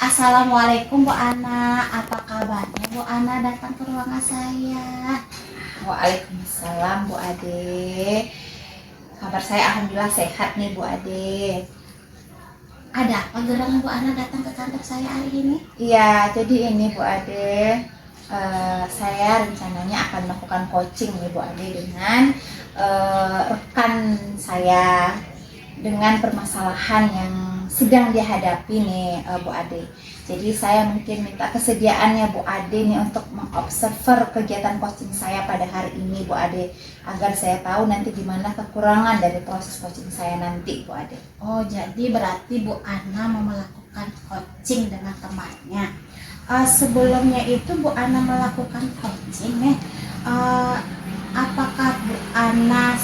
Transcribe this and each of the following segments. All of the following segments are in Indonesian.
Assalamualaikum Bu Ana, apa kabarnya Bu Ana datang ke ruangan saya? Waalaikumsalam Bu Ade. Kabar saya alhamdulillah sehat nih Bu Ade. Ada apa gerangan Bu Ana datang ke kantor saya hari ini? Iya, jadi ini Bu Ade, saya rencananya akan melakukan coaching nih Bu Ade dengan rekan saya dengan permasalahan yang sedang dihadapi nih Bu Ade. Jadi saya mungkin minta kesediaannya Bu Ade nih untuk mengobserver kegiatan coaching saya pada hari ini Bu Ade, agar saya tahu nanti di mana kekurangan dari proses coaching saya nanti Bu Ade. Oh, jadi berarti Bu Ana mau melakukan coaching dengan temannya. Sebelumnya itu Bu Ana melakukan coaching nih. Apakah Bu Ana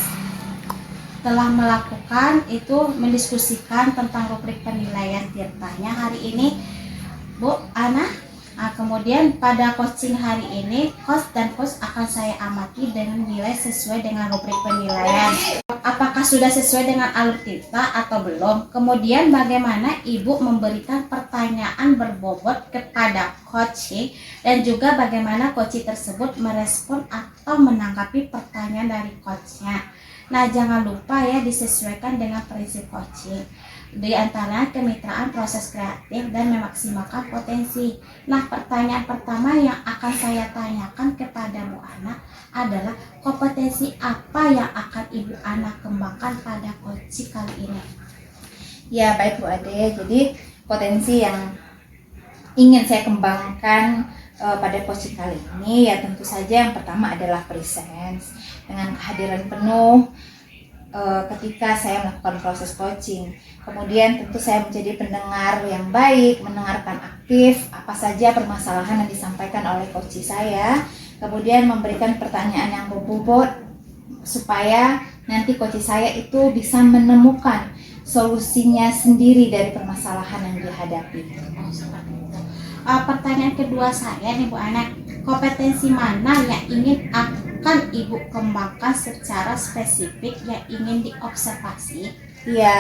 telah melakukan itu mendiskusikan tentang rubrik penilaian tirtanya hari ini Bu Ana? Kemudian pada coaching hari ini coach dan coach akan saya amati dengan nilai sesuai dengan rubrik penilaian. Apakah sudah sesuai dengan alur tirta atau belum? Kemudian bagaimana Ibu memberikan pertanyaan berbobot kepada coach dan juga bagaimana coach tersebut merespon atau menanggapi pertanyaan dari coachnya. Nah, jangan lupa ya disesuaikan dengan prinsip coaching. Di antara kemitraan proses kreatif dan memaksimalkan potensi. Nah, pertanyaan pertama yang akan saya tanyakan kepada Bu Ana adalah kompetensi apa yang akan Ibu Ana kembangkan pada coaching kali ini? Ya baik Bu Ade, jadi potensi yang ingin saya kembangkan pada coaching kali ini ya tentu saja yang pertama adalah presence, dengan kehadiran penuh ketika saya melakukan proses coaching. Kemudian tentu saya menjadi pendengar yang baik, mendengarkan aktif apa saja permasalahan yang disampaikan oleh coach saya. Kemudian memberikan pertanyaan yang berbobot supaya nanti coach saya itu bisa menemukan solusinya sendiri dari permasalahan yang dihadapi. Oh, seperti itu. Pertanyaan kedua saya nih Bu Ana, kompetensi mana yang ingin akan Ibu kembangkan secara spesifik yang ingin diobservasi? Ya,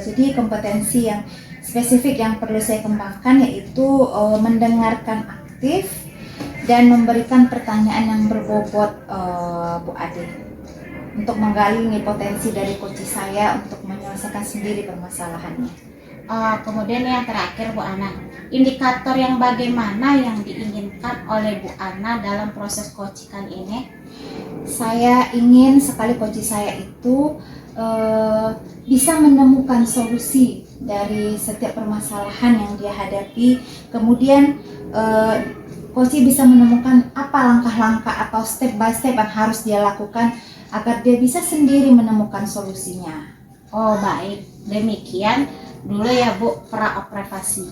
jadi kompetensi yang spesifik yang perlu saya kembangkan yaitu mendengarkan aktif dan memberikan pertanyaan yang berbobot Bu Ade, untuk menggali nih potensi dari coach saya untuk menyelesaikan sendiri permasalahannya. Kemudian yang terakhir Bu Ana, indikator yang bagaimana yang diinginkan oleh Bu Ana dalam proses coaching kali ini? Saya ingin sekali coach saya itu bisa menemukan solusi dari setiap permasalahan yang dia hadapi. Kemudian coach bisa menemukan apa langkah-langkah atau step by step yang harus dia lakukan agar dia bisa sendiri menemukan solusinya. Oh baik, demikian dulu ya Bu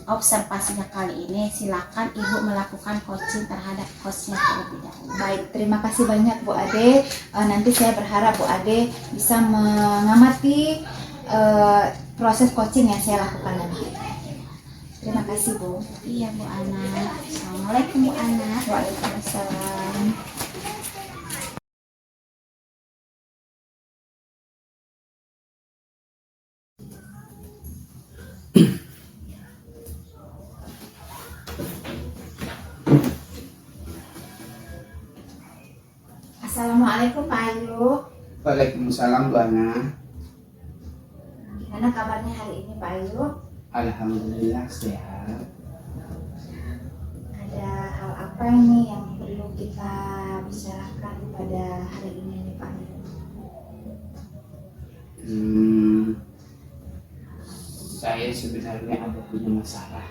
observasinya kali ini. Silakan Ibu melakukan coaching terhadap coachnya terlebih dahulu. Baik, terima kasih banyak Bu Ade. Nanti saya berharap Bu Ade bisa mengamati proses coaching yang saya lakukan nanti. Terima kasih Bu. Iya Bu Ana. Assalamualaikum Bu Ana. Waalaikumsalam. Assalamualaikum Pak Ayu. Waalaikumsalam Bu Ana. Gimana kabarnya hari ini Pak Ayu? Alhamdulillah sehat. Ada hal apa ini yang perlu kita bicarakan pada hari ini nih Pak Ayu? Saya sebenarnya ada punya masalah.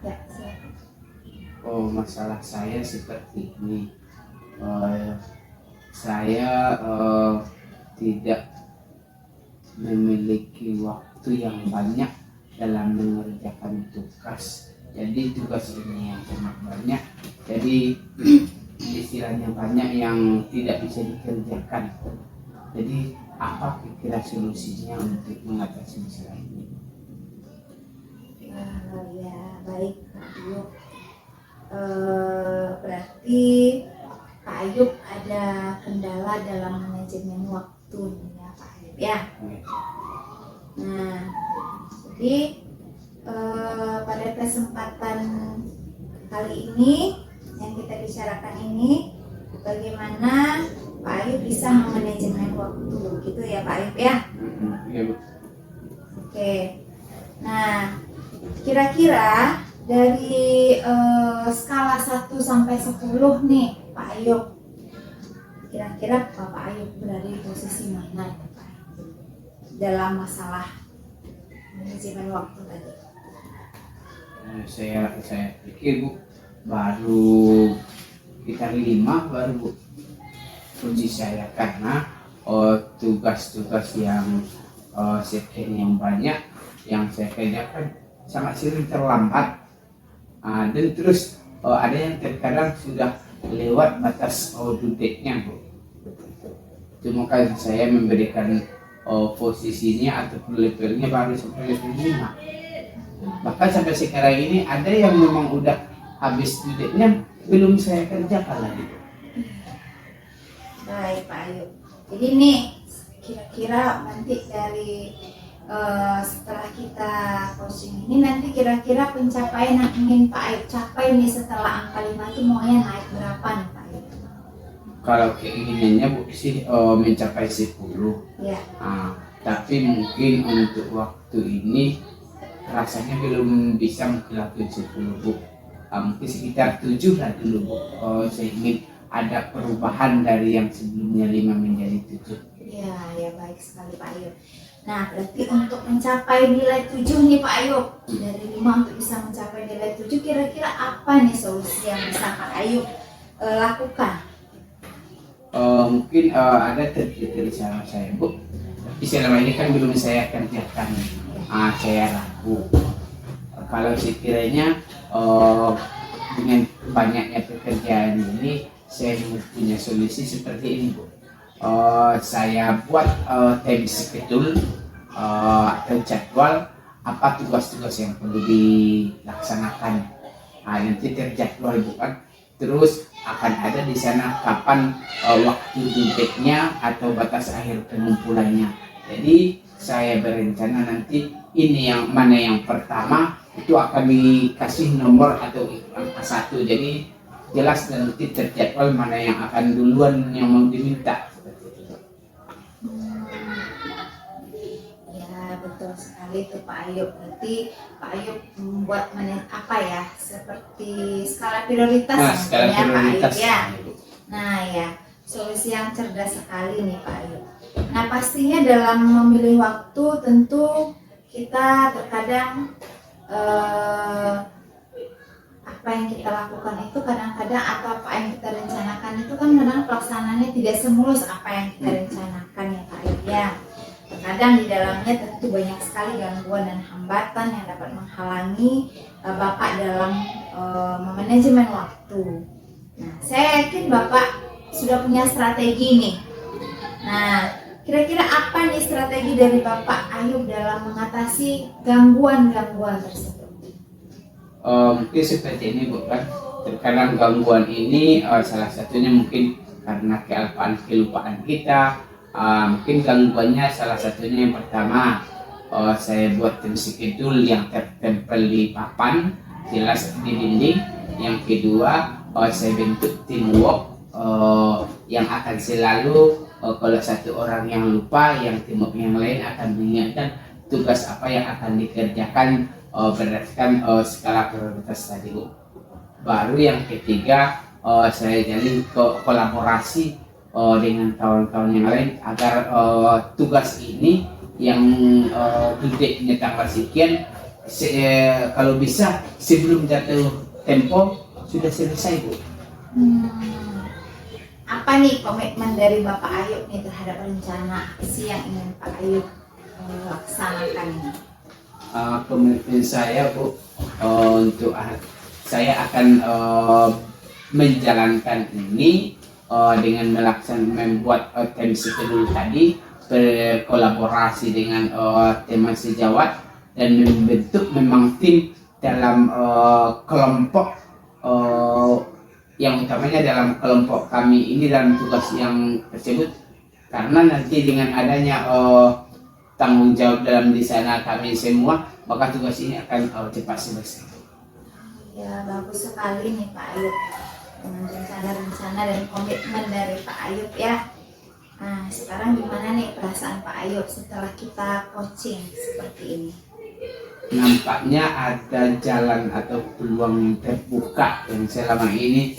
Ya, silakan. Oh, masalah saya seperti ini. Saya tidak memiliki waktu yang banyak dalam mengerjakan tugas. Jadi tugas ini yang sangat banyak. Jadi istilahnya banyak yang tidak bisa dikerjakan. Jadi apa kira-kira solusinya untuk mengatasi masalah ini? Ya baik Pak Ayub. Berarti Pak Ayub ada kendala dalam manajemen waktu ya Pak Ayub ya. Nah, jadi pada kesempatan kali ini yang kita bicarakan ini bagaimana Pak Ayub bisa memanajemen waktu, gitu ya Pak Ayub ya. Iya, Bu. Oke, nah kira-kira dari skala 1 sampai 10 nih Pak Ayub, kira-kira Bapak Ayub berada di posisi mana dalam masalah manajemen waktu tadi? Saya pikir, Bu, baru sekitar 5 baru, Bu, kunci saya, karena tugas-tugas yang sekian yang banyak yang saya kerjakan sangat sering terlambat, dan terus ada yang terkadang sudah lewat batas due date-nya, Bu. Itu maka saya memberikan posisinya atau levelnya baru sampai level 5. Bahkan sampai sekarang ini ada yang memang udah habis due date-nya belum saya kerjakan lagi. Baik Pak Ayub. Jadi nih kira-kira nanti dari setelah kita coaching ini nanti kira-kira pencapaian yang ingin Pak Ayub capai nih setelah angka 5 itu maunya naik berapa nih Pak Ayub? Kalau keinginannya, Bu, sih mencapai 10. Ya. Tapi mungkin untuk waktu ini rasanya belum bisa melakukan 10, Bu. Mungkin sekitar 7 lah dulu, Bu. Saya ingin ada perubahan dari yang sebelumnya 5 menjadi 7. Ya baik sekali Pak Ayub. Nah berarti untuk mencapai nilai 7 nih Pak Ayub, dari 5 untuk bisa mencapai nilai 7, kira-kira apa nih solusi yang bisa Pak Ayub lakukan? Mungkin ada terjadi sama saya, Bu. Tapi selama ini kan belum saya kerjakan. Saya ragu. Kalau sekiranya dengan banyaknya pekerjaan ini, saya punya solusi seperti ini, Bu. Saya buat time schedule atau jadwal apa tugas-tugas yang perlu dilaksanakan. Nanti terjadwal, bukan? Terus akan ada di sana kapan waktu due date-nya atau batas akhir pengumpulannya. Jadi saya berencana nanti ini yang mana yang pertama itu akan dikasih nomor atau angka 1. Jadi jelas nanti terjadwal mana yang akan duluan yang mau diminta. Ya betul sekali tuh Pak Ayub. Berarti Pak Ayub membuat seperti skala prioritas Skala ya prioritas, Pak Ayub ya. Nah ya, solusi yang cerdas sekali nih Pak Ayub. Nah pastinya dalam memilih waktu tentu kita terkadang apa yang kita lakukan itu kadang-kadang atau apa yang kita rencanakan itu kan kadang pelaksanaannya tidak semulus apa yang kita rencanakan ya Pak Ayub ya. Terkadang di dalamnya tentu banyak sekali gangguan dan hambatan yang dapat menghalangi Bapak dalam memanajemen waktu. Nah, saya yakin Bapak sudah punya strategi nih. Nah, kira-kira apa nih strategi dari Bapak Ayub dalam mengatasi gangguan-gangguan tersebut? Mungkin seperti ini, Bu, kan? Terkadang gangguan ini salah satunya mungkin karena kelupaan kita. Mungkin gangguannya salah satunya yang pertama, saya buat time schedule yang tertempel di papan jelas di dinding. Yang kedua, saya bentuk teamwork yang akan selalu kalau satu orang yang lupa, yang teamwork yang lain akan mengingatkan tugas apa yang akan dikerjakan berdasarkan skala prioritas tadi, Bu. Baru yang ketiga, saya jalin kolaborasi dengan kawan-kawan yang lain agar tugas ini yang due date-nya tanggal sekian, kalau bisa sebelum jatuh tempo sudah selesai, Bu. Apa nih komitmen dari Bapak Ayub nih terhadap rencana aksi yang ingin Pak Ayub laksanakan ini? Komitmen saya, Bu, untuk saya akan menjalankan ini dengan membuat time schedule tadi, berkolaborasi dengan teman sejawat dan membentuk memang tim dalam kelompok yang utamanya dalam kelompok kami ini dalam tugas yang tersebut, karena nanti dengan adanya tanggung jawab dalam di sana kami semua, maka tugas ini akan cepat selesai. Ya, bagus sekali nih Pak Ayub dengan rencana-rencana dan komitmen dari Pak Ayub ya. Nah, sekarang gimana nih perasaan Pak Ayub setelah kita coaching seperti ini? Nampaknya ada jalan atau peluang yang terbuka yang selama ini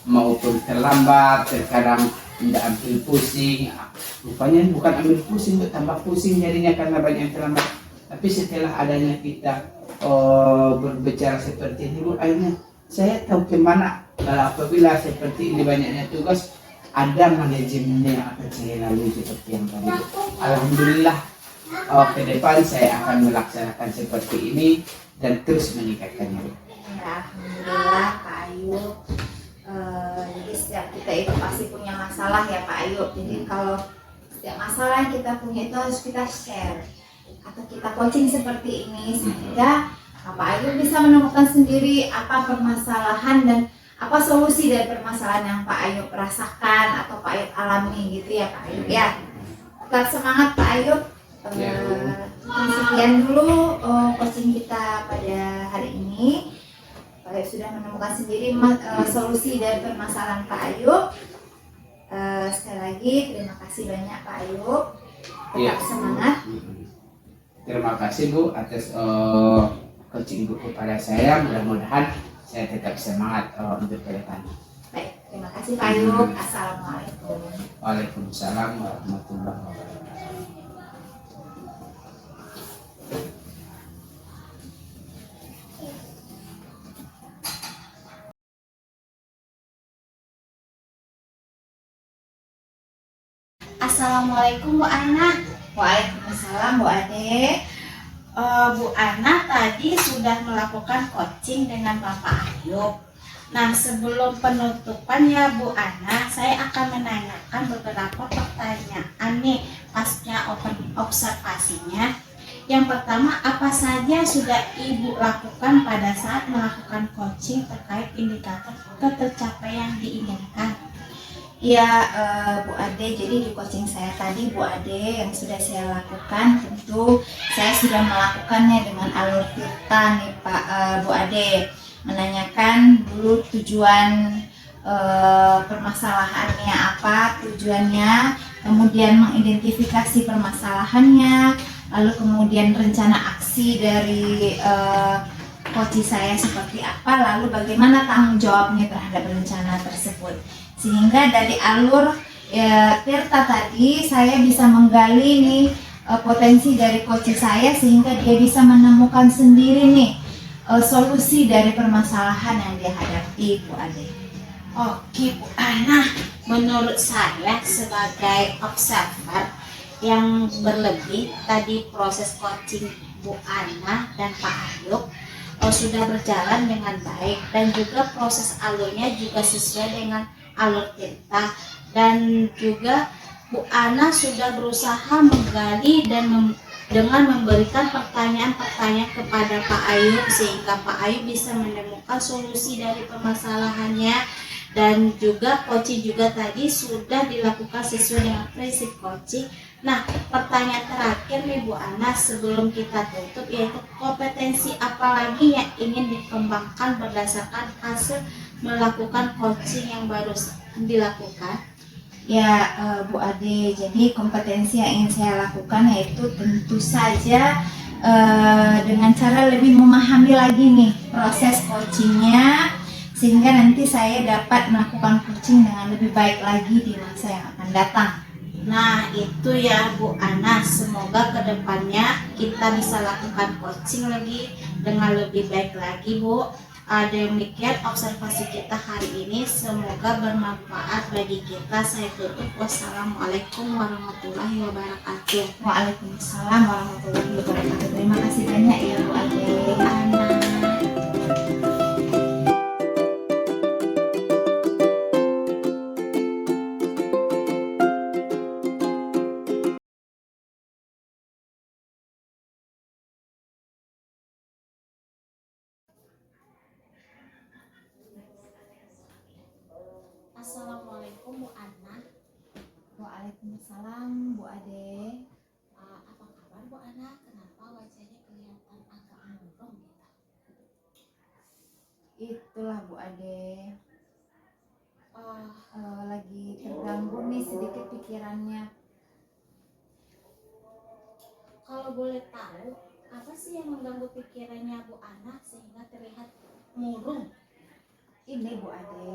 maupun terlambat, terkadang tidak ambil pusing. Rupanya bukan ambil pusing, tambah pusing jadinya karena banyak yang terlambat. Tapi setelah adanya kita berbicara seperti ini, Bu, akhirnya saya tahu kemana apabila seperti ini banyaknya tugas, ada manajemennya yang akan saya lalui seperti yang tadi. Alhamdulillah, ke depan saya akan melaksanakan seperti ini dan terus meningkatkannya. Ya, alhamdulillah Pak Ayub. Jadi setiap kita itu pasti punya masalah ya Pak Ayub. Jadi kalau setiap masalah yang kita punya itu harus kita share atau kita coaching seperti ini sehingga Pak Ayub bisa menemukan sendiri apa permasalahan dan apa solusi dari permasalahan yang Pak Ayub rasakan atau Pak Ayub alami gitu ya Pak Ayub ya. Tetap semangat Pak Ayub. Sekian dulu coaching kita pada hari ini. Pak Ayub sudah menemukan sendiri solusi dari permasalahan Pak Ayub. Sekali lagi terima kasih banyak Pak Ayub. Tetap semangat. Terima kasih Bu atas coaching Bu kepada saya. Mudah-mudahan saya tetap semangat untuk ke depan. Baik, terima kasih Pak Ayub. Assalamualaikum. Waalaikumsalam warahmatullahi wabarakatuh. Assalamualaikum Bu Ana. Waalaikumsalam Bu Ade. Bu Ana tadi sudah melakukan coaching dengan Bapak Ayub. Nah, sebelum penutupan ya Bu Ana, saya akan menanyakan beberapa pertanyaan nih pasca observasinya. Yang pertama, apa saja sudah Ibu lakukan pada saat melakukan coaching terkait indikator ketercapaian yang diinginkan? Ya Bu Ade, jadi di coaching saya tadi Bu Ade yang sudah saya lakukan tentu saya sudah melakukannya dengan alur tirta nih Pak Bu Ade, menanyakan dulu tujuan permasalahannya apa, tujuannya, kemudian mengidentifikasi permasalahannya, lalu kemudian rencana aksi dari coaching saya seperti apa, lalu bagaimana tanggung jawabnya terhadap rencana tersebut. Sehingga dari alur tirta tadi saya bisa menggali nih potensi dari coach saya sehingga dia bisa menemukan sendiri nih solusi dari permasalahan yang dia hadapi Bu Ade. Oke Bu Ana, menurut saya sebagai observer yang berlebih tadi proses coaching Bu Ana dan Pak Ayub sudah berjalan dengan baik dan juga proses alurnya juga sesuai dengan alur tirta dan juga Bu Ana sudah berusaha menggali dan dengan memberikan pertanyaan-pertanyaan kepada Pak Ayub sehingga Pak Ayub bisa menemukan solusi dari permasalahannya dan juga coaching juga tadi sudah dilakukan sesuai dengan prinsip coaching. Nah, pertanyaan terakhir nih Bu Ana sebelum kita tutup yaitu kompetensi apa lagi yang ingin dikembangkan berdasarkan hasil melakukan coaching yang baru dilakukan? Ya Bu Ade, jadi kompetensi yang ingin saya lakukan yaitu tentu saja dengan cara lebih memahami lagi nih proses coachingnya sehingga nanti saya dapat melakukan coaching dengan lebih baik lagi di masa yang akan datang. Nah itu ya Bu Ana, semoga kedepannya kita bisa lakukan coaching lagi dengan lebih baik lagi Bu. Demikian observasi kita hari ini, semoga bermanfaat bagi kita. Saya tutup, wassalamualaikum warahmatullahi wabarakatuh. Waalaikumsalam warahmatullahi wabarakatuh. Terima kasih banyak ya Bu Ade. Ana. Assalamualaikum Bu Ana. Waalaikumsalam Bu Ade. itulah Bu Ade. Eh, Lagi terganggu nih sedikit pikirannya. Kalau boleh tahu, apa sih yang mengganggu pikirannya Bu Ana sehingga terlihat murung? Ini Bu Ade,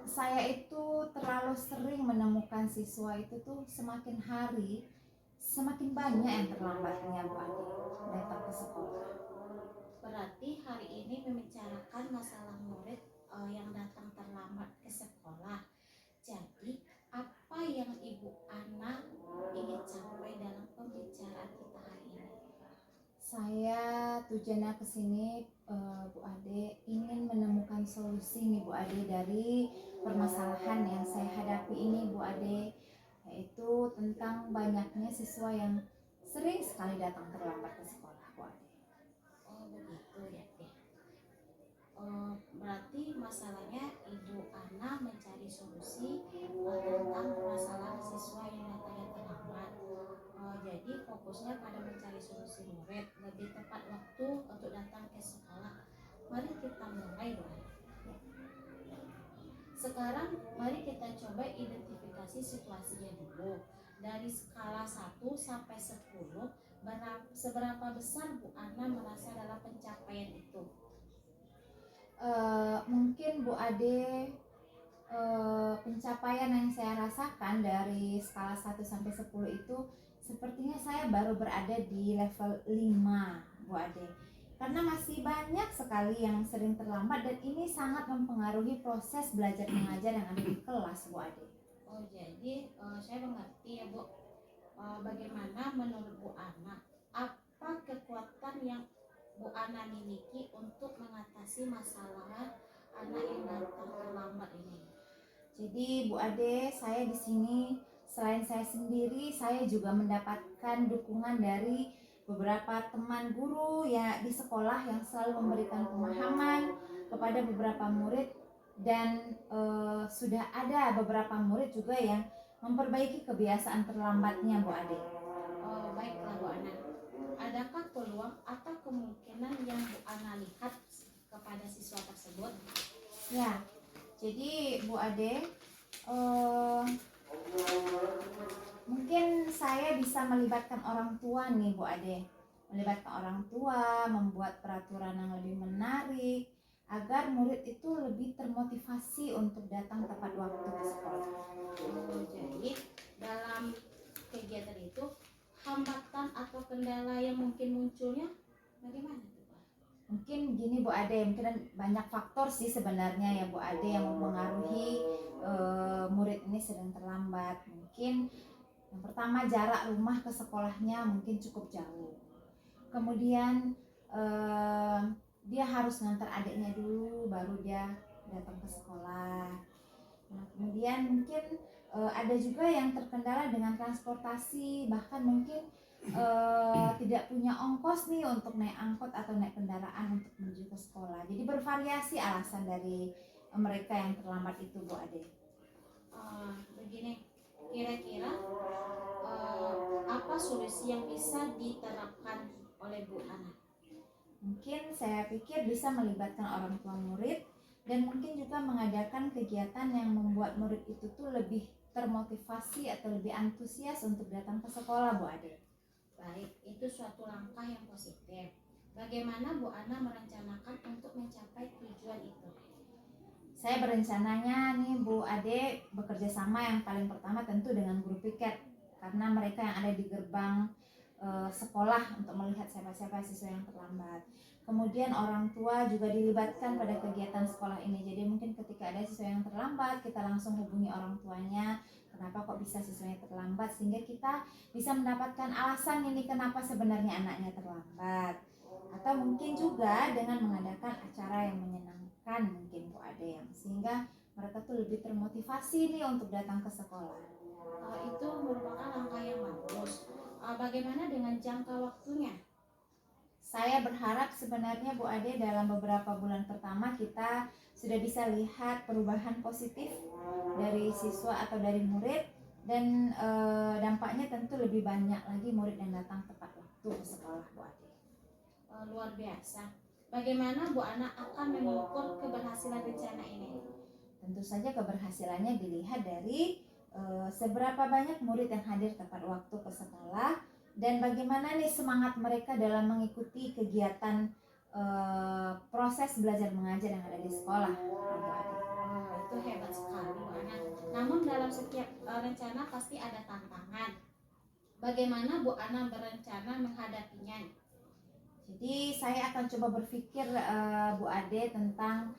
saya itu terlalu sering menemukan siswa itu tuh semakin hari semakin banyak yang terlambatnya Bu Ade datang ke sekolah. Berarti hari ini membicarakan masalah murid yang datang terlambat ke sekolah. Jadi, apa yang Ibu Ana ingin capai dalam pembicaraan kita hari ini? Saya tujuannya ke sini Bu Ade ingin menemukan solusi nih Bu Ade dari permasalahan yang saya hadapi ini Bu Ade, yaitu tentang banyaknya siswa yang sering sekali datang terlambat ke sekolah Bu Ade. Oh begitu ya deh. Berarti masalahnya Ibu Ana mencari solusi tentang permasalahan siswa yang datangnya terlambat. Jadi fokusnya pada mencari solusi murid lebih tepat waktu untuk datang ke sekolah. Mari kita mulai Bu Ana. Sekarang mari kita coba identifikasi situasinya dulu. Dari skala 1 sampai 10, seberapa besar Bu Ana merasa dalam pencapaian itu? Mungkin Bu Ade, pencapaian yang saya rasakan dari skala 1 sampai 10 itu sepertinya saya baru berada di level 5 Bu Ade. Karena masih banyak sekali yang sering terlambat dan ini sangat mempengaruhi proses belajar mengajar yang ada di kelas Bu Ade. Oh jadi saya mengerti ya Bu. Bagaimana menurut Bu Ana, apa kekuatan yang Bu Ana miliki untuk mengatasi masalah anak yang datang terlambat ini? Jadi Bu Ade, saya di sini selain saya sendiri, saya juga mendapatkan dukungan dari beberapa teman guru ya di sekolah yang selalu memberikan pemahaman kepada beberapa murid dan sudah ada beberapa murid juga yang memperbaiki kebiasaan terlambatnya Bu Ade. Oh baiklah Bu Ana. Adakah peluang atau kemungkinan yang Bu Ana lihat kepada siswa tersebut? Ya, jadi Bu Ade, mungkin saya bisa melibatkan orang tua nih Bu Ade. Melibatkan orang tua, membuat peraturan yang lebih menarik agar murid itu lebih termotivasi untuk datang tepat waktu ke sekolah. Oh, jadi dalam kegiatan itu hambatan atau kendala yang mungkin munculnya bagaimana tuh Pak? Mungkin gini Bu Ade, mungkin banyak faktor sih sebenarnya ya Bu Ade yang mempengaruhi murid ini sering terlambat. Mungkin yang pertama jarak rumah ke sekolahnya mungkin cukup jauh. Kemudian dia harus ngantar adiknya dulu baru dia datang ke sekolah. Nah, kemudian mungkin ada juga yang terkendala dengan transportasi, bahkan mungkin tidak punya ongkos nih untuk naik angkot atau naik kendaraan untuk menuju ke sekolah. Jadi bervariasi alasan dari mereka yang terlambat itu Bu Ade. Begini, kira-kira apa solusi yang bisa diterapkan oleh Bu Ana? Mungkin saya pikir bisa melibatkan orang tua murid dan mungkin juga mengadakan kegiatan yang membuat murid itu tuh lebih termotivasi atau lebih antusias untuk datang ke sekolah Bu Ade. Baik, itu suatu langkah yang positif. Bagaimana Bu Ana merencanakan untuk mencapai tujuan itu? Saya berencananya nih Bu Ade bekerja sama yang paling pertama tentu dengan guru piket karena mereka yang ada di gerbang sekolah untuk melihat siapa-siapa siswa yang terlambat. Kemudian orang tua juga dilibatkan pada kegiatan sekolah ini. Jadi mungkin ketika ada siswa yang terlambat, kita langsung hubungi orang tuanya. Kenapa kok bisa siswanya terlambat? Sehingga kita bisa mendapatkan alasan ini kenapa sebenarnya anaknya terlambat. Atau mungkin juga dengan mengadakan acara yang menyenangkan mungkin Bu Ade yang sehingga mereka tuh lebih termotivasi nih untuk datang ke sekolah. Itu merupakan langkah yang bagus. Bagaimana dengan jangka waktunya? Saya berharap sebenarnya Bu Ade dalam beberapa bulan pertama kita sudah bisa lihat perubahan positif dari siswa atau dari murid dan dampaknya tentu lebih banyak lagi murid yang datang tepat waktu ke sekolah Bu Ade. Luar biasa. Bagaimana Bu Ana akan mengukur keberhasilan rencana ini? Tentu saja keberhasilannya dilihat dari seberapa banyak murid yang hadir tepat waktu ke sekolah dan bagaimana nih semangat mereka dalam mengikuti kegiatan proses belajar mengajar yang ada di sekolah. Itu hebat sekali Bu Ana. Namun dalam setiap rencana pasti ada tantangan. Bagaimana Bu Ana berencana menghadapinya? Jadi saya akan coba berpikir Bu Ade tentang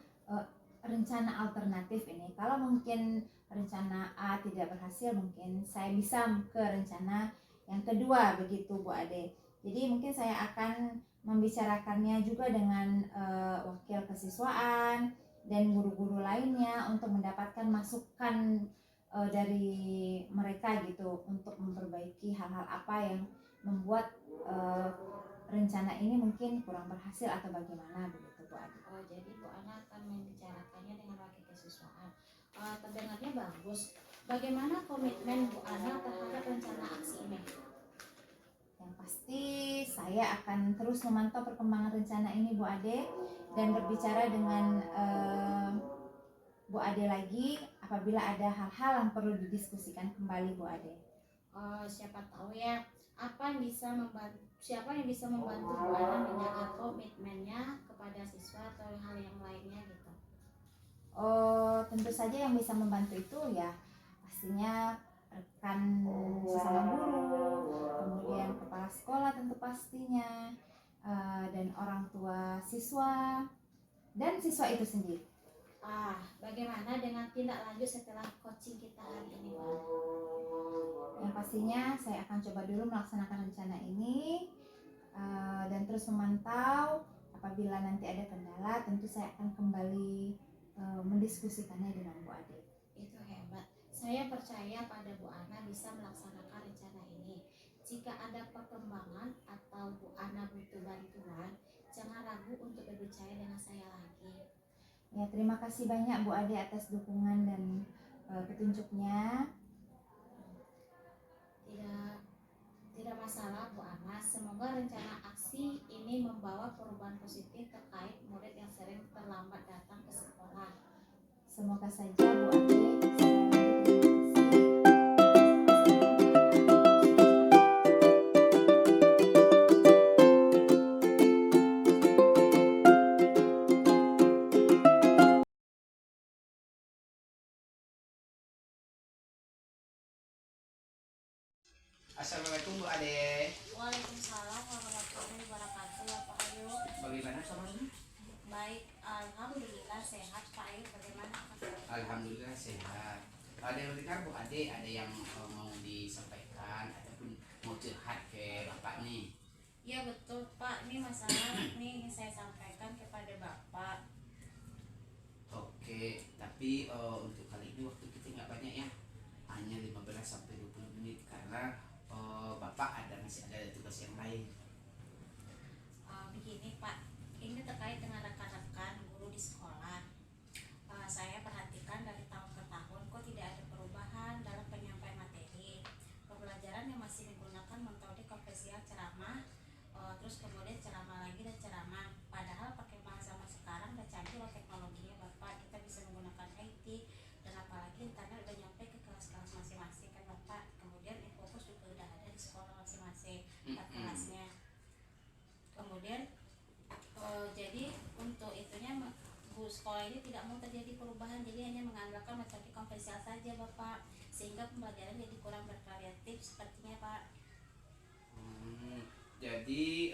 rencana alternatif ini. Kalau mungkin rencana A tidak berhasil, mungkin saya bisa ke rencana yang kedua, begitu Bu Ade. Jadi mungkin saya akan membicarakannya juga dengan wakil kesiswaan dan guru-guru lainnya untuk mendapatkan masukan dari mereka gitu untuk memperbaiki hal-hal apa yang membuat rencana ini mungkin kurang berhasil atau bagaimana, begitu Bu Ade. Oh, jadi Bu Ana akan membicarakannya dengan wakil kesiswaan. Terdengarnya bagus. Bagaimana komitmen Bu Ana terhadap rencana aksi ini? Yang pasti saya akan terus memantau perkembangan rencana ini Bu Ade dan berbicara dengan Bu Ade lagi apabila ada hal-hal yang perlu didiskusikan kembali Bu Ade. Siapa tahu ya siapa yang bisa membantu Bu Ana menjaga komitmennya kepada siswa atau hal yang lainnya gitu. Tentu saja yang bisa membantu itu ya pastinya rekan sesama guru, kemudian kepala sekolah tentu pastinya, dan orang tua siswa dan siswa itu sendiri. Bagaimana dengan tindak lanjut setelah coaching kita hari ini, Pak? Yang pastinya saya akan coba dulu melaksanakan rencana ini dan terus memantau. Apabila nanti ada kendala, tentu saya akan kembali mendiskusikannya dengan Bu Ade. Itu hebat. Saya percaya pada Bu Ana bisa melaksanakan rencana ini. Jika ada perkembangan atau Bu Ana butuh bantuan, jangan ragu untuk berbicara dengan saya lagi. Ya, terima kasih banyak Bu Ade atas dukungan dan petunjuknya. Tidak masalah Bu Ana. Semoga rencana aksi ini membawa perubahan positif terkait murid yang sering terlambat datang ke sekolah. Semoga saja Bu Ade. Assalamualaikum Bu Ade. Waalaikumsalam warahmatullahi wabarakatuh. Pak Ayu. Bagaimana kabarnya? Baik, alhamdulillah sehat. Pak Ayu bagaimana? Alhamdulillah sehat. Ada yang dengar Bu Ade, ada yang mau disampaikan ataupun mau curhat ke Bapak nih? Iya betul Pak, ini masalah nih ingin saya sampaikan kepada Bapak. Oke, tapi untuk kali ini waktu kita nggak banyak ya, hanya 15-20 menit karena Bapak masih ada tugas yang lain. Begini Pak, ini terkait dengan rekan-rekan guru di sekolah. Saya perhatikan dari tahun ke tahun kok tidak ada perubahan dalam penyampaian materi. Pembelajaran yang masih menggunakan metode konvensional ceramah, terus kemudian ceramah lagi dan ceramah. Padahal perkembangan zaman sekarang udah canggih loh teknologinya Bapak. Kita bisa menggunakan IT dan apalagi internet udah nyampe ke kelas-kelas masing-masing kan Bapak. Kemudian Infocus juga udah ada di sekolah masing-masing kelasnya. Kemudian jadi untuk itunya bu sekolah ini tidak mau terjadi perubahan, jadi hanya mengandalkan metode konvensional saja Bapak, sehingga pembelajaran jadi kurang bervariatif sepertinya Pak. Jadi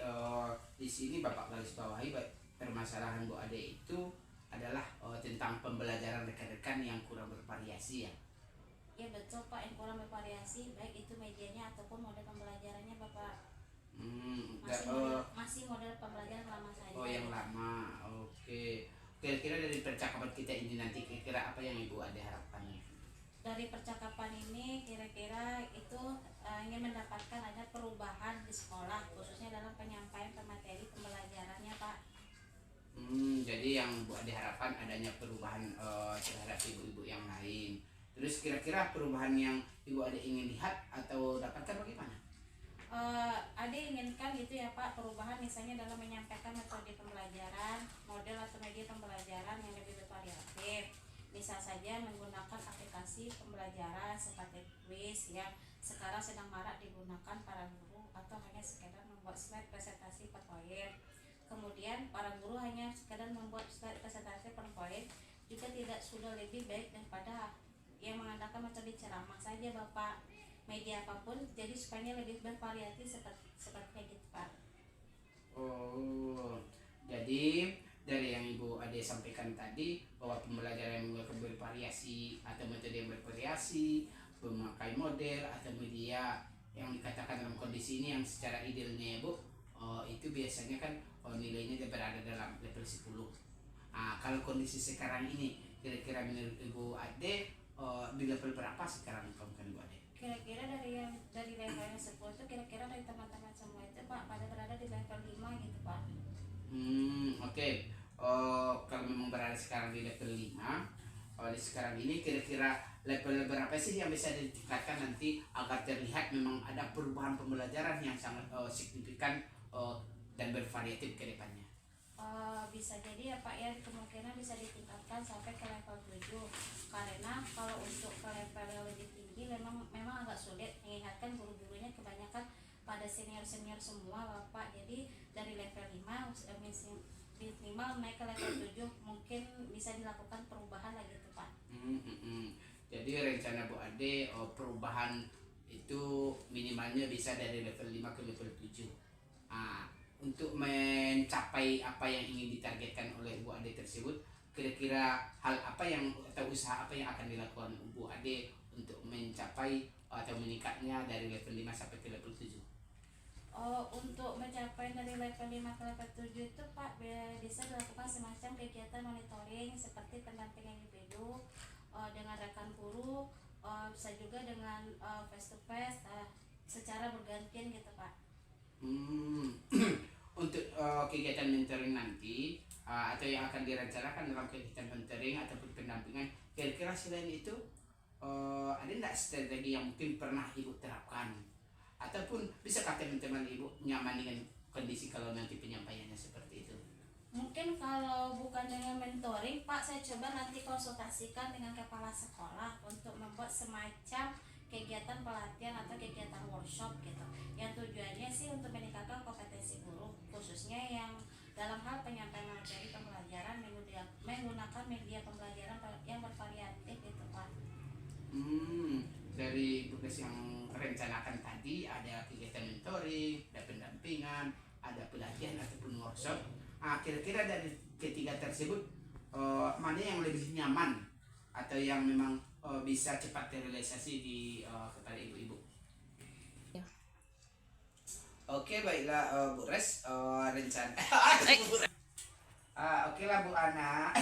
di sini Bapak garis bawahi permasalahan Bu Ade itu adalah tentang pembelajaran rekan-rekan yang kurang bervariasi ya. Ya betul Pak, yang kurang bervariasi baik itu medianya ataupun model pembelajarannya Bapak. Masih model pembelajaran lama saja. Oh yang lama, oke. Kira-kira dari percakapan kita ini nanti kira-kira apa yang Ibu Ade harapkan? Dari percakapan ini kira-kira itu ingin mendapatkan ada perubahan di sekolah khususnya dalam penyampaian materi pembelajarannya Pak. Jadi yang Bu Ade harapkan adanya perubahan terhadap ibu-ibu yang lain. Terus kira-kira perubahan yang Ibu Ade ingin lihat atau dapatkan bagaimana? Ade ingin menginginkan gitu ya Pak, perubahan misalnya dalam menyampaikan metode pembelajaran, model atau media pembelajaran yang lebih bervariatif. Misal saja menggunakan aplikasi pembelajaran seperti quiz yang sekarang sedang marak digunakan para guru, atau hanya sekedar membuat slide presentasi PowerPoint. Kemudian para guru hanya sekedar membuat slide presentasi PowerPoint juga tidak sudah lebih baik daripada yang mengandalkan metode ceramah saja Bapak. Media apapun jadi supaya lebih bervariatif seperti gitu Pak. Oh, jadi dari yang Ibu Ade sampaikan tadi bahwa pembelajaran yang bervariasi atau metode yang bervariasi, memakai model atau media yang dikatakan dalam kondisi ini yang secara idealnya ya Bu, itu biasanya kan nilainya berada dalam level 10. Kalau kondisi sekarang ini kira-kira menurut Ibu Ade di level berapa sekarang Ibu Ade? Kira-kira dari levelnya 10 itu kira-kira dari teman-teman semua itu Pak pada berada di level 5 gitu Pak. Oke. Kalau memang berada sekarang di level 5, di sekarang ini kira-kira level berapa sih yang bisa ditingkatkan nanti agar terlihat memang ada perubahan pembelajaran yang sangat signifikan dan bervariatif ke depannya? Bisa jadi ya Pak ya, kemungkinan bisa ditingkatkan sampai ke level 7, karena kalau untuk ke level yang lebih tinggi memang agak sulit, mengingatkan guru-gurunya kebanyakan pada senior-senior semua Bapak. Jadi dari level 5 minimal naik ke level 7 mungkin bisa dilakukan perubahan lagi tuh Pak. Jadi rencana Bu Ade perubahan itu minimalnya bisa dari level 5 ke level 7. Untuk mencapai apa yang ingin ditargetkan oleh Bu Ade tersebut, kira-kira hal apa yang atau usaha apa yang akan dilakukan Bu Ade untuk mencapai atau meningkatnya dari level 5 sampai ke level 7? Untuk mencapai dari level 5 ke level 7 itu Pak bisa dilakukan semacam kegiatan monitoring seperti pendampingan individu dengan rekan guru, bisa juga dengan face to face secara bergantian gitu Pak. Untuk kegiatan mentoring nanti atau yang akan direncanakan dalam kegiatan mentoring ataupun pendampingan, kira-kira selain itu ada tidak strategi yang mungkin pernah Ibu terapkan, ataupun bisakah teman-teman Ibu nyaman dengan kondisi kalau nanti penyampaiannya seperti itu? Mungkin kalau bukan dengan mentoring Pak, saya coba nanti konsultasikan dengan kepala sekolah untuk membuat semacam kegiatan pelatihan atau kegiatan workshop gitu, yang tujuannya sih untuk meningkatkan kompetensi guru, khususnya yang dalam hal penyampaian materi pembelajaran menggunakan media pembelajaran yang bervariatif gitu Pak. Dari tugas yang rencanakan tadi ada kegiatan mentoring, ada pendampingan, ada pelatihan ataupun workshop. Kira-kira dari ketiga tersebut mana yang lebih nyaman atau yang memang bisa cepat terrealisasi kepada ibu-ibu? Ya. Oke, baiklah Bu Res, rencana. Oke lah Bu Ana.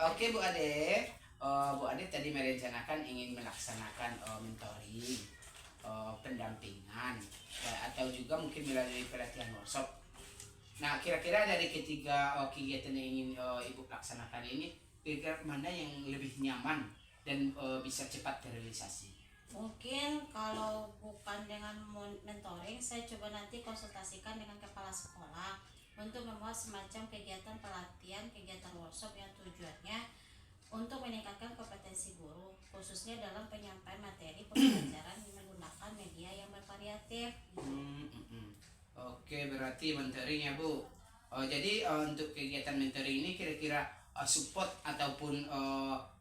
Oke Bu Ade. Bu Ade tadi merencanakan ingin melaksanakan mentoring, pendampingan, atau juga mungkin melalui pelatihan workshop. Nah, kira-kira dari ketiga kegiatan yang ingin Ibu laksanakan ini, kira-kira mana yang lebih nyaman dan bisa cepat terrealisasi? Mungkin kalau bukan dengan mentoring, saya coba nanti konsultasikan dengan kepala sekolah untuk membuat semacam kegiatan pelatihan, kegiatan workshop yang tujuannya untuk meningkatkan kompetensi guru, khususnya dalam penyampaian materi pembelajaran menggunakan media yang bervariatif. Oke, berarti mentoring ya Bu. Jadi untuk kegiatan mentoring ini kira-kira support ataupun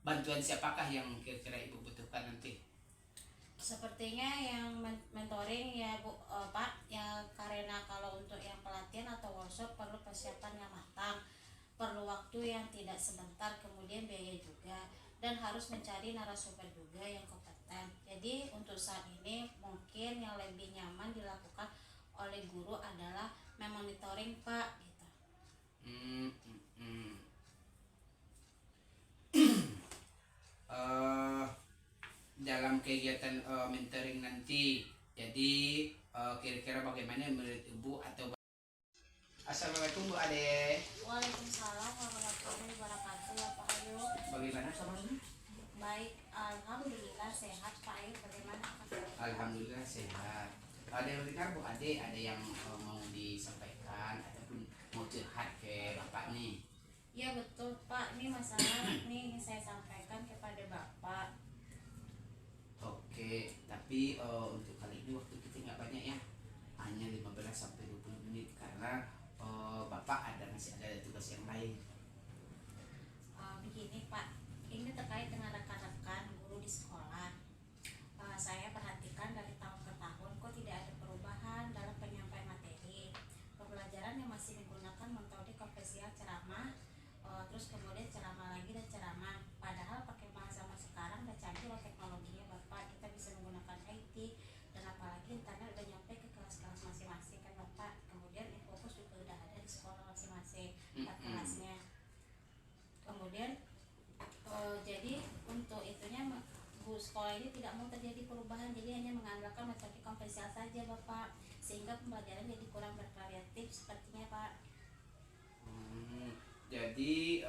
bantuan siapakah yang kira-kira Ibu butuhkan nanti? Sepertinya yang mentoring ya Bu Pak, ya karena kalau untuk yang pelatihan atau workshop perlu persiapan yang matang, perlu waktu yang tidak sebentar, kemudian biaya juga, dan harus mencari narasumber juga yang kompeten. Jadi untuk saat ini mungkin yang lebih nyaman dilakukan oleh guru adalah memonitoring Pak gitu. Dalam kegiatan mentoring nanti, jadi kira-kira bagaimana menurut Ibu atau Assalamualaikum Bu Ade. Waalaikumsalam warahmatullahi wabarakatuh ya Pak Ayu. Bagaimana kabarnya? Baik, alhamdulillah sehat Pak Ayu. Bagaimana? Alhamdulillah sehat. ada yang dengar Bu Ade, ada yang mau disampaikan ataupun mau curhat ke Bapak nih? Ya betul Pak, ini masalah ini ingin saya sampaikan kepada Bapak. Oke, tapi untuk kali ini waktu kita nggak banyak ya, hanya 15 sampai 20 menit karena Bapak masih ada tugas yang lain. Begini Pak, ini terkait dengan rekan-rekan guru di sekolah. Saya perhatikan dari tahun ke tahun kok tidak ada perubahan dalam penyampaian materi. Pembelajaran yang masih menggunakan metode konvensional ceramah, terus kemudian ceramah lagi dan ceramah. Padahal pakai bahasa sekarang udah canggih loh teknologinya Bapak, kita bisa menggunakan IT dan apalagi internet udah nyampe ke kelas-kelas masing-masing kan Bapak. Kemudian Infocus juga udah ada di sekolah masing-masing kelasnya. Kemudian jadi untuk itunya Bu sekolah ini tidak mau terjadi perubahan, jadi hanya mengandalkan metode konvensional saja Bapak, sehingga pembelajaran jadi kurang bervariatif sepertinya Pak. Jadi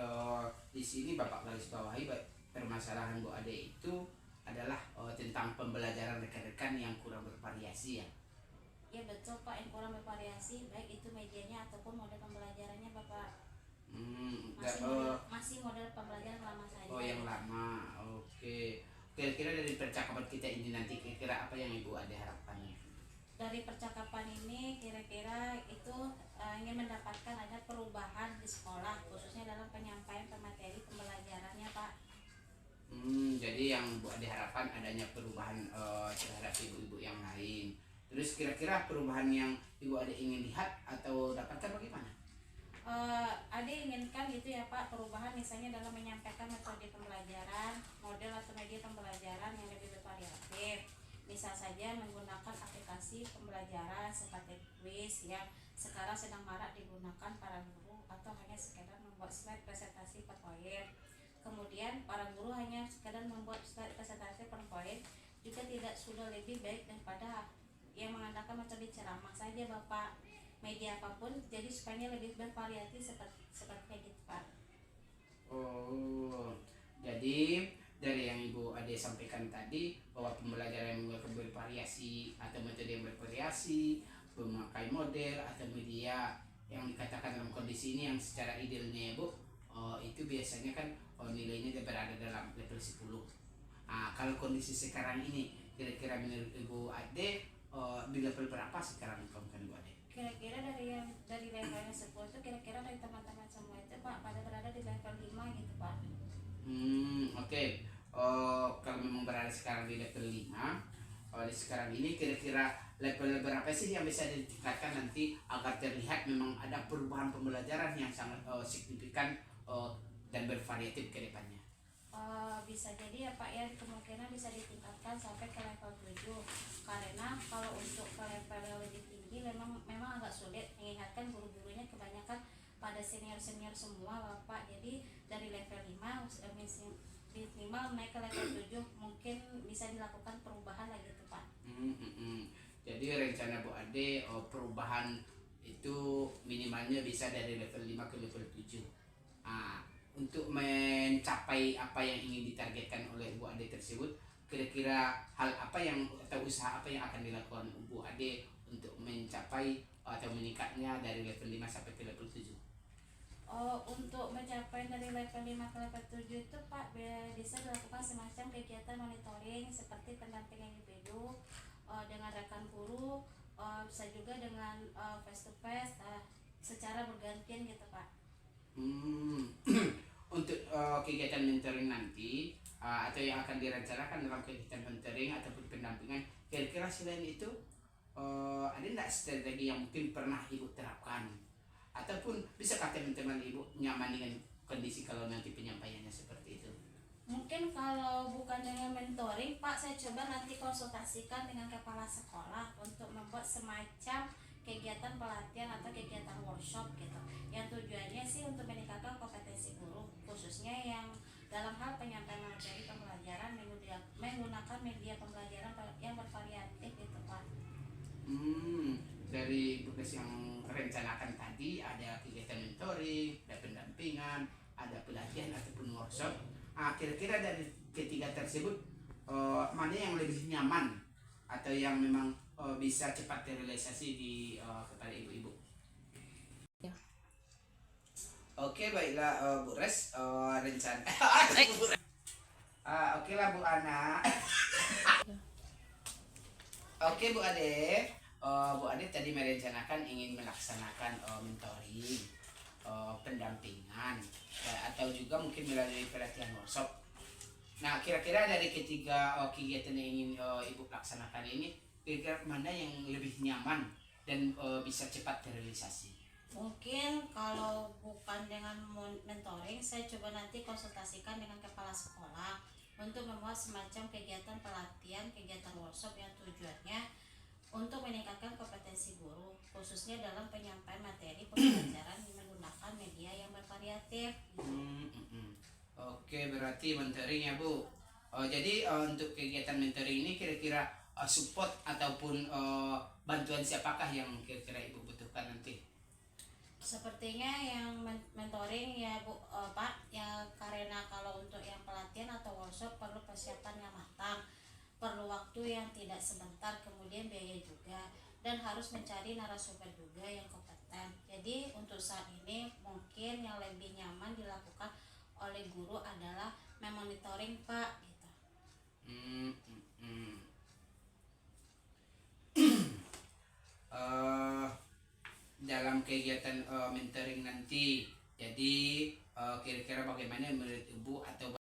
di sini Bapak garis bawahi permasalahan Bu Ade itu adalah tentang pembelajaran rekan-rekan yang kurang bervariasi ya. Ya betul Pak, yang kurang bervariasi baik itu medianya ataupun model pembelajarannya Bapak. Masih model pembelajaran lama saja. Oh yang lama, oke. Kira-kira dari percakapan kita ini nanti kira-kira apa yang Ibu Ade harapkannya? Dari percakapan ini kira-kira itu ingin mendapatkan ada perubahan di sekolah khususnya dalam penyampaian materi pembelajarannya Pak. Jadi yang Bu Ade harapkan adanya perubahan terhadap ibu-ibu yang lain. Terus kira-kira perubahan yang Ibu Ade ingin lihat atau dapatkan bagaimana? Ade inginkan gitu ya Pak, perubahan misalnya dalam menyampaikan metode pembelajaran, model atau media pembelajaran yang lebih bervariatif. Misal saja menggunakan aplikasi pembelajaran seperti quiz yang sekarang sedang marak digunakan para guru, atau hanya sekedar membuat slide presentasi per poin. Kemudian para guru hanya sekedar membuat slide presentasi per poin juga tidak sudah lebih baik daripada yang mengandalkan metode ceramah saja Bapak. Media apapun jadi supaya lebih bervariatif seperti gitu Pak. Oh, jadi dari yang Ibu Ade sampaikan tadi bahwa pembelajaran yang bervariasi atau metode yang bervariasi, memakai model atau media yang dikatakan dalam kondisi ini yang secara idealnya Bu, itu biasanya kan nilainya berada dalam level 10. Kalau kondisi sekarang ini kira-kira menurut Ibu Ade di level berapa sekarang Ibu Ade? Kira-kira dari levelnya 10 itu kira-kira dari teman-teman semua itu Pak pada berada di level 5 gitu Pak. Oke. Kalau memang berada sekarang di level 5, di sekarang ini kira-kira level berapa sih yang bisa ditingkatkan nanti agar terlihat memang ada perubahan pembelajaran yang sangat signifikan dan bervariatif ke depannya? Bisa jadi ya Pak ya, kemungkinan bisa ditingkatkan sampai ke level 7, karena kalau untuk ke level yang lebih tinggi memang agak sulit mengingatkan guru-gurunya kebanyakan pada senior-senior semua Bapak. Jadi dari level 5 minimal naik ke level 7 mungkin bisa dilakukan perubahan lagi tuh Pak. Jadi rencana Bu Ade perubahan itu minimalnya bisa dari level 5 ke level 7. Untuk mencapai apa yang ingin ditargetkan oleh Bu Ade tersebut, kira-kira hal apa yang atau usaha apa yang akan dilakukan Bu Ade untuk mencapai atau meningkatnya dari level 5 sampai ke level 7? Untuk mencapai dari level 5 ke level 7 itu Pak bisa dilakukan semacam kegiatan monitoring seperti pendampingan individu dengan rekan guru, bisa juga dengan face to face secara bergantian gitu Pak. Untuk kegiatan mentoring nanti atau yang akan direncanakan dalam kegiatan mentoring ataupun pendampingan, kira-kira selain itu ada tidak strategi yang mungkin pernah Ibu terapkan ataupun bisakah teman-teman Ibu nyaman dengan kondisi kalau nanti penyampaiannya seperti itu? Mungkin kalau bukan dengan mentoring Pak, saya coba nanti konsultasikan dengan kepala sekolah untuk membuat semacam kegiatan pelatihan atau kegiatan workshop gitu, yang tujuannya sih untuk meningkatkan kompetensi guru khususnya yang dalam hal penyampaian materi pembelajaran menggunakan media pembelajaran yang bervariatif gitu Pak. Dari tugas yang rencanakan tadi ada kegiatan mentoring, ada pendampingan, ada pelatihan ataupun workshop. Kira-kira dari ketiga tersebut mana yang lebih nyaman atau yang memang bisa cepat terrealisasi di kepada ibu-ibu. Ya. Oke, baiklah Bu Res, rencana. Oke lah Bu Ana. Oke Bu Ade, Bu Ade tadi merencanakan ingin melaksanakan mentoring, pendampingan, atau juga mungkin melalui pelatihan workshop. Nah, kira-kira dari ketiga kegiatan yang ingin Ibu laksanakan ini, kira-kira mana yang lebih nyaman dan bisa cepat terrealisasi? Mungkin kalau bukan dengan mentoring, saya coba nanti konsultasikan dengan kepala sekolah untuk membuat semacam kegiatan pelatihan, kegiatan workshop yang tujuannya untuk meningkatkan kompetensi guru, khususnya dalam penyampaian materi pembelajaran menggunakan media yang bervariatif. Oke, berarti mentoring ya Bu. Jadi untuk kegiatan mentoring ini kira-kira support ataupun bantuan siapakah yang kira-kira Ibu butuhkan nanti? Sepertinya yang mentoring ya Bu, Pak, ya karena kalau untuk yang pelatihan atau workshop perlu persiapan yang matang, perlu waktu yang tidak sebentar, kemudian biaya juga, dan harus mencari narasumber juga yang kompeten. Jadi untuk saat ini mungkin yang lebih nyaman dilakukan oleh guru adalah memonitoring Pak gitu. Dalam kegiatan mentoring nanti, jadi kira-kira bagaimana menurut Ibu atau